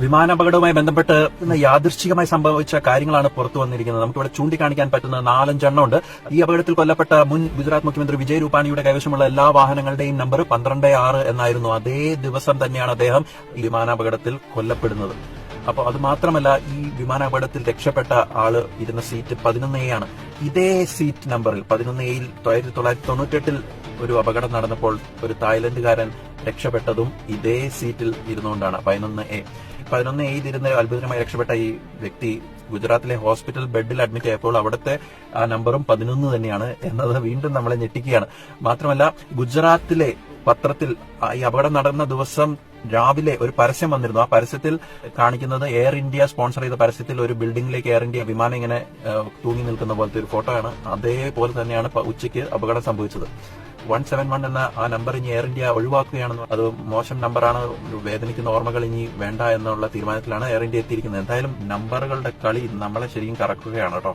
വിമാനാപകടവുമായി ബന്ധപ്പെട്ട് ഇന്ന് യാദൃശ്ചികമായി സംഭവിച്ച കാര്യങ്ങളാണ് പുറത്തു വന്നിരിക്കുന്നത്. നമുക്കിവിടെ ചൂണ്ടിക്കാണിക്കാൻ പറ്റുന്ന 4-5 എണ്ണമുണ്ട്. ഈ അപകടത്തിൽ കൊല്ലപ്പെട്ട മുൻ ഗുജറാത്ത് മുഖ്യമന്ത്രി വിജയ് രൂപാണിയുടെ കൈവശമുള്ള എല്ലാ വാഹനങ്ങളുടെയും നമ്പർ 12-6 എന്നായിരുന്നു. അതേ ദിവസം തന്നെയാണ് അദ്ദേഹം ഈ വിമാനാപകടത്തിൽ കൊല്ലപ്പെടുന്നത്. അപ്പോൾ അത് മാത്രമല്ല, ഈ വിമാനാപകടത്തിൽ രക്ഷപ്പെട്ട ആള് ഇരുന്ന സീറ്റ് 11A ആണ്. ഇതേ സീറ്റ് നമ്പറിൽ 11A 1998 ഒരു അപകടം നടന്നപ്പോൾ ഒരു തായ്ലൻഡുകാരൻ രക്ഷപ്പെട്ടതും ഇതേ സീറ്റിൽ ഇരുന്നുകൊണ്ടാണ്. 11A ഇരുന്ന് അത്ഭുതകരമായി രക്ഷപ്പെട്ട ഈ വ്യക്തി ഗുജറാത്തിലെ ഹോസ്പിറ്റൽ ബെഡിൽ അഡ്മിറ്റ് ആയപ്പോൾ അവിടുത്തെ ആ നമ്പറും 11 തന്നെയാണ് എന്നത് വീണ്ടും നമ്മളെ ഞെട്ടിക്കുകയാണ്. മാത്രമല്ല, ഗുജറാത്തിലെ പത്രത്തിൽ ഈ അപകടം നടന്ന ദിവസം രാവിലെ ഒരു പരസ്യം വന്നിരുന്നു. ആ പരസ്യത്തിൽ കാണിക്കുന്നത് എയർ ഇന്ത്യ സ്പോൺസർ ചെയ്ത പരസ്യത്തിൽ ഒരു ബിൽഡിംഗിലേക്ക് എയർ ഇന്ത്യ വിമാനം ഇങ്ങനെ തൂങ്ങി നിൽക്കുന്ന പോലത്തെ ഒരു ഫോട്ടോ ആണ്. അതേപോലെ തന്നെയാണ് ഉച്ചയ്ക്ക് അപകടം സംഭവിച്ചത്. 171 എന്ന ആ നമ്പർ ഇനി എയർ ഇന്ത്യ ഒഴിവാക്കുകയാണെന്ന്, അത് മോശം നമ്പറാണ്, വേദനിക്കുന്ന ഓർമ്മകൾ ഇനി വേണ്ട എന്നുള്ള തീരുമാനത്തിലാണ് എയർ ഇന്ത്യ എത്തിയിരിക്കുന്നത്. എന്തായാലും നമ്പറുകളുടെ കളി നമ്മളെ ശരിക്കും കറക്കുകയാണ് കേട്ടോ.